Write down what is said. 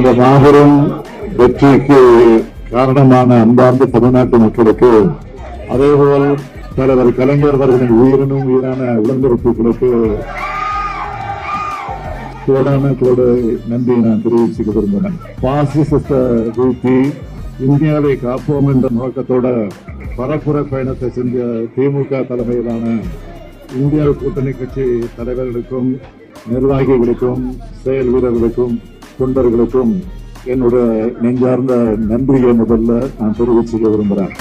இந்த மாபெரும் வெற்றிக்கு காரணமான அன்பார்ந்த தமிழ்நாட்டு மக்களுக்கு, அதேபோல் தலைவர் கலைஞர் அவர்களின் உயிரினும் உயிரான உடன்பிறப்புகளுக்கு கோடானோடு நன்றியை நான் தெரிவிச்சுக்க விரும்புகிறேன். பாசிசத்தை வீழ்த்தி இந்தியாவை காப்போம் என்ற நோக்கத்தோட பரப்புரை பயணத்தை செஞ்ச திமுக தலைமையிலான இந்தியா கூட்டணி கட்சி தலைவர்களுக்கும், நிர்வாகிகளுக்கும், செயல் வீரர்களுக்கும், தொண்டர்களுக்கும் என்னுடைய நெஞ்சார்ந்த நன்றியை முதல்ல நான் தெரிவிச்சுக்க விரும்புகிறேன்.